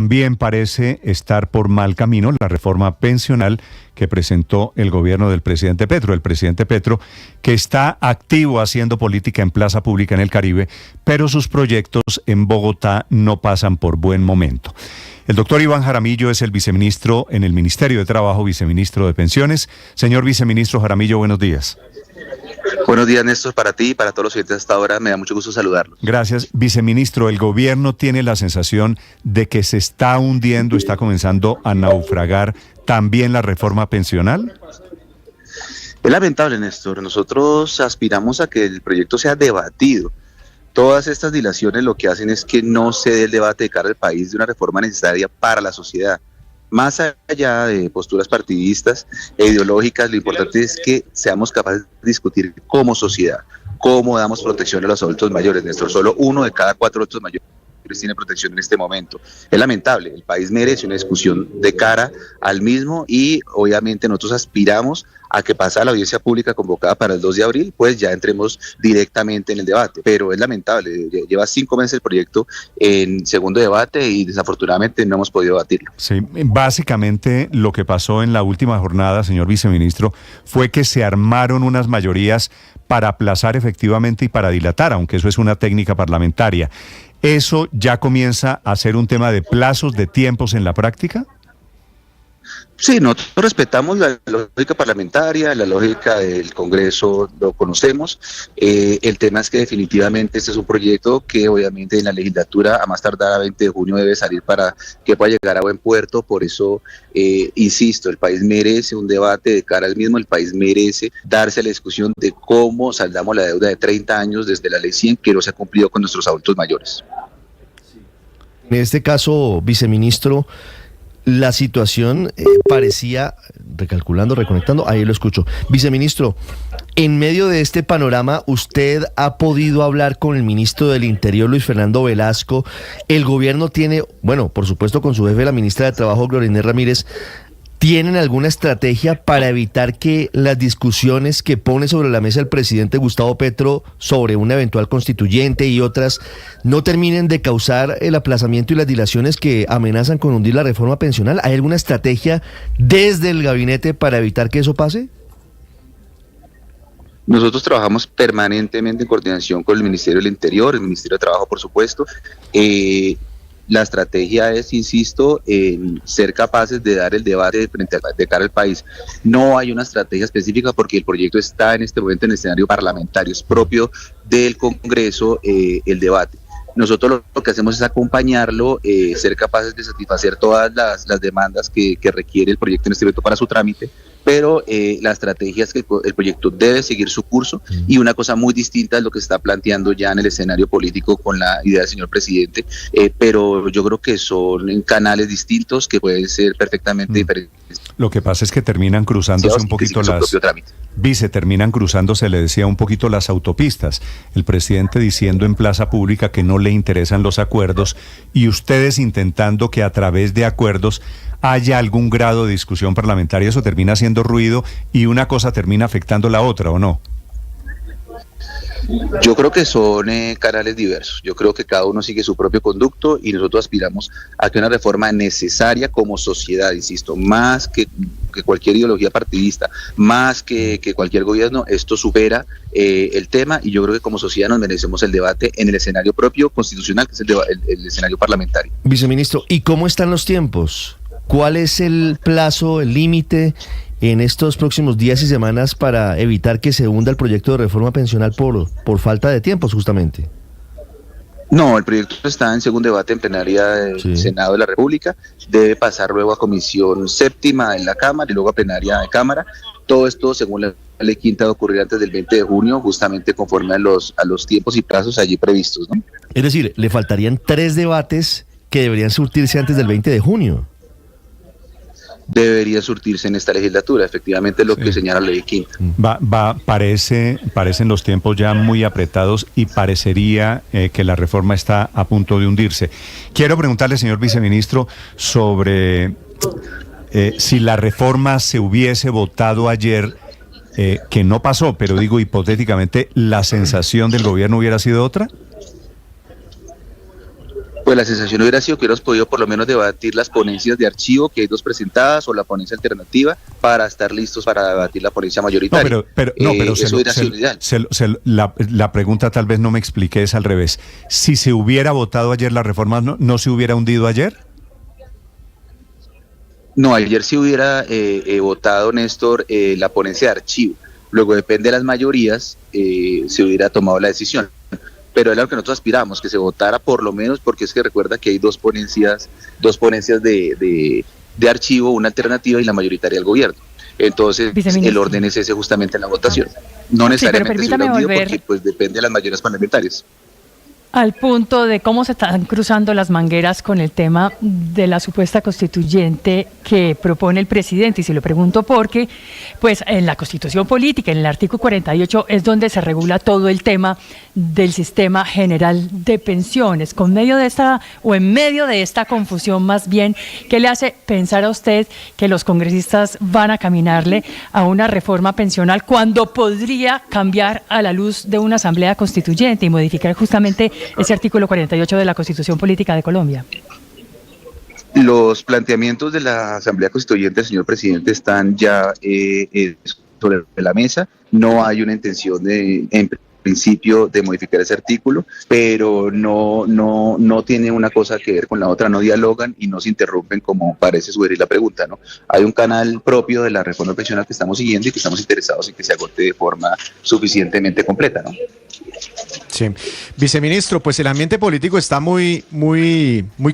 También parece estar por mal camino la reforma pensional que presentó el gobierno del presidente Petro. El presidente Petro, que está activo haciendo política en plaza pública en el Caribe, pero sus proyectos en Bogotá no pasan por buen momento. El doctor Iván Jaramillo es el viceministro en el Ministerio de Trabajo, viceministro de Pensiones. Señor viceministro Jaramillo, buenos días. Buenos días, Néstor, para ti y para todos los oyentes hasta ahora. Me da mucho gusto saludarlos. Gracias. Viceministro, ¿el gobierno tiene la sensación de que se está hundiendo, está comenzando a naufragar también la reforma pensional? Es lamentable, Néstor. Nosotros aspiramos a que el proyecto sea debatido. Todas estas dilaciones lo que hacen es que no se dé el debate de cara al país de una reforma necesaria para la sociedad. Más allá de posturas partidistas e ideológicas, lo importante es que seamos capaces de discutir como sociedad, cómo damos protección a los adultos mayores. Néstor, solo 1 de cada 4 adultos mayores tiene protección en este momento. Es lamentable, el país merece una discusión de cara al mismo y obviamente nosotros aspiramos a que pasada la audiencia pública convocada para el 2 de abril, pues ya entremos directamente en el debate. Pero es lamentable, lleva 5 meses el proyecto en segundo debate y desafortunadamente no hemos podido debatirlo. Sí, básicamente lo que pasó en la última jornada, señor viceministro, fue que se armaron unas mayorías para aplazar efectivamente y para dilatar, aunque eso es una técnica parlamentaria. ¿Eso ya comienza a ser un tema de plazos, de tiempos en la práctica? Sí, nosotros respetamos la lógica parlamentaria, la lógica del Congreso, lo conocemos. El tema es que definitivamente este es un proyecto que obviamente en la legislatura a más tardar a 20 de junio debe salir para que pueda llegar a buen puerto. Por eso, insisto, el país merece un debate de cara al mismo, el país merece darse la discusión de cómo saldamos la deuda de 30 años desde la ley 100 que no se ha cumplido con nuestros adultos mayores. En este caso, viceministro, la situación parecía, recalculando, reconectando, ahí lo escucho. Viceministro, en medio de este panorama, ¿usted ha podido hablar con el ministro del Interior, Luis Fernando Velasco? El gobierno tiene, bueno, por supuesto con su jefe, la ministra de Trabajo, Gloria Inés Ramírez, ¿tienen alguna estrategia para evitar que las discusiones que pone sobre la mesa el presidente Gustavo Petro sobre una eventual constituyente y otras no terminen de causar el aplazamiento y las dilaciones que amenazan con hundir la reforma pensional? ¿Hay alguna estrategia desde el gabinete para evitar que eso pase? Nosotros trabajamos permanentemente en coordinación con el Ministerio del Interior, el Ministerio de Trabajo, por supuesto. La estrategia es, insisto, en ser capaces de dar el debate de cara al país. No hay una estrategia específica porque el proyecto está en este momento en el escenario parlamentario, es propio del Congreso el debate. Nosotros lo que hacemos es acompañarlo, ser capaces de satisfacer todas las demandas que requiere el proyecto en este momento para su trámite, pero la estrategia es que el proyecto debe seguir su curso y una cosa muy distinta es lo que se está planteando ya en el escenario político con la idea del señor presidente, pero yo creo que son canales distintos que pueden ser perfectamente diferentes. Lo que pasa es que terminan cruzándose un poquito terminan cruzándose, le decía, un poquito las autopistas. El presidente diciendo en plaza pública que no le interesan los acuerdos y ustedes intentando que a través de acuerdos haya algún grado de discusión parlamentaria. Eso termina haciendo ruido y una cosa termina afectando la otra, ¿o no? Yo creo que son canales diversos. Yo creo que cada uno sigue su propio conducto y nosotros aspiramos a que una reforma necesaria como sociedad, insisto, más que cualquier ideología partidista, más que cualquier gobierno, esto supera el tema y yo creo que como sociedad nos merecemos el debate en el escenario propio constitucional, que es el escenario parlamentario. Viceministro, ¿y cómo están los tiempos? ¿Cuál es el plazo, el límite en estos próximos días y semanas para evitar que se hunda el proyecto de reforma pensional por falta de tiempos, justamente? No, el proyecto está en segundo debate en plenaria del Senado de la República, debe pasar luego a comisión séptima en la Cámara y luego a plenaria de Cámara. Todo esto, según la ley quinta, debe ocurrir antes del 20 de junio, justamente conforme a los tiempos y plazos allí previstos, ¿no? Es decir, le faltarían 3 debates que deberían surtirse antes del 20 de junio. Debería surtirse en esta legislatura, efectivamente es lo que señala la ley quinta. Parecen los tiempos ya muy apretados y parecería que la reforma está a punto de hundirse. Quiero preguntarle, señor viceministro, sobre si la reforma se hubiese votado ayer, que no pasó, pero digo hipotéticamente, ¿la sensación del gobierno hubiera sido otra? Pues la sensación hubiera sido que hubiéramos podido por lo menos debatir las ponencias de archivo, que hay 2 presentadas, o la ponencia alternativa, para estar listos para debatir la ponencia mayoritaria. No, pero eso hubiera sido ideal. La pregunta tal vez no me expliqué, es al revés. Si se hubiera votado ayer la reforma, ¿no se hubiera hundido ayer? No, ayer sí hubiera votado, Néstor, la ponencia de archivo. Luego, depende de las mayorías, se hubiera tomado la decisión. Pero era lo que nosotros aspiramos, que se votara por lo menos, porque es que recuerda que hay 2 ponencias de archivo, una alternativa y la mayoritaria del gobierno. Entonces, el orden es ese justamente en la votación. No necesariamente se hubiera hundido porque pues depende de las mayorías parlamentarias. Al punto de cómo se están cruzando las mangueras con el tema de la supuesta constituyente que propone el presidente. Y se lo pregunto porque, pues en la Constitución Política, en el artículo 48, es donde se regula todo el tema del sistema general de pensiones. En medio de esta confusión más bien, ¿qué le hace pensar a usted que los congresistas van a caminarle a una reforma pensional cuando podría cambiar a la luz de una asamblea constituyente y modificar justamente ese artículo 48 de la Constitución Política de Colombia? Los planteamientos de la Asamblea Constituyente, señor presidente, están ya sobre la mesa. No hay una intención en principio de modificar ese artículo, pero no tiene una cosa que ver con la otra, no dialogan y no se interrumpen como parece sugerir la pregunta, ¿no? Hay un canal propio de la reforma pensional que estamos siguiendo y que estamos interesados en que se agote de forma suficientemente completa, ¿no? Sí. Viceministro, pues el ambiente político está muy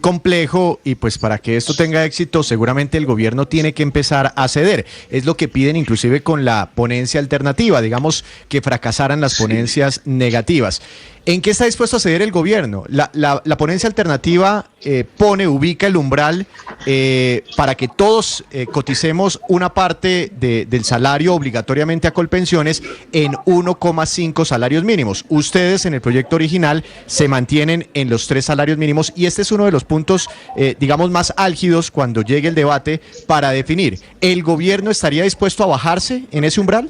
complejo y pues para que esto tenga éxito seguramente el gobierno tiene que empezar a ceder. Es lo que piden inclusive con la ponencia alternativa, digamos que fracasaran las ponencias negativas. ¿En qué está dispuesto a ceder el gobierno? La ponencia alternativa ubica el umbral para que todos coticemos una parte del salario obligatoriamente a Colpensiones en 1,5 salarios mínimos. Ustedes en el proyecto original se mantienen en los 3 salarios mínimos y este es uno de los puntos, digamos, más álgidos cuando llegue el debate para definir. ¿El gobierno estaría dispuesto a bajarse en ese umbral?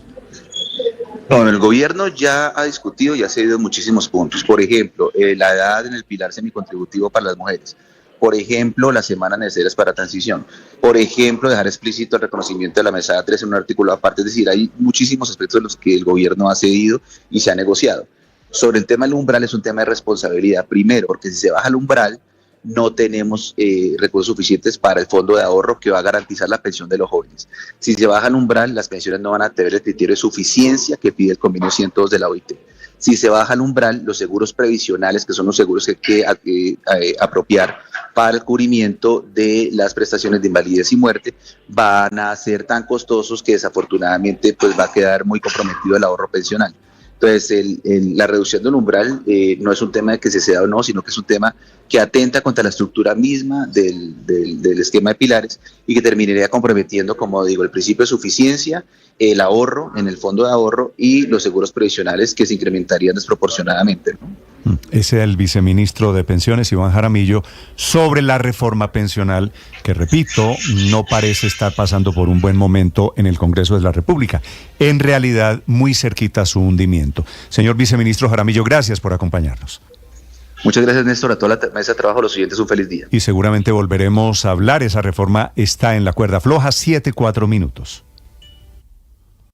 Bueno, el gobierno ya ha discutido y ha cedido muchísimos puntos. Por ejemplo, la edad en el pilar semicontributivo para las mujeres. Por ejemplo, las semanas necesarias para transición. Por ejemplo, dejar explícito el reconocimiento de la mesada 3 en un artículo aparte. Es decir, hay muchísimos aspectos en los que el gobierno ha cedido y se ha negociado. Sobre el tema del umbral es un tema de responsabilidad. Primero, porque si se baja el umbral, no tenemos recursos suficientes para el fondo de ahorro que va a garantizar la pensión de los jóvenes. Si se baja el umbral, las pensiones no van a tener el criterio de suficiencia que pide el convenio 102 de la OIT. Si se baja el umbral, los seguros previsionales, que son los seguros que hay que apropiar para el cubrimiento de las prestaciones de invalidez y muerte, van a ser tan costosos que desafortunadamente pues va a quedar muy comprometido el ahorro pensional. Entonces, la reducción del umbral no es un tema de que se ceda o no, sino que es un tema que atenta contra la estructura misma del esquema de pilares y que terminaría comprometiendo, como digo, el principio de suficiencia, el ahorro en el fondo de ahorro y los seguros previsionales que se incrementarían desproporcionadamente, ¿no? Ese es el viceministro de Pensiones, Iván Jaramillo, sobre la reforma pensional, que repito, no parece estar pasando por un buen momento en el Congreso de la República. En realidad, muy cerquita a su hundimiento. Señor viceministro Jaramillo, gracias por acompañarnos. Muchas gracias, Néstor, a toda la mesa de trabajo, a los oyentes, un feliz día. Y seguramente volveremos a hablar, esa reforma está en la cuerda floja, 7:04.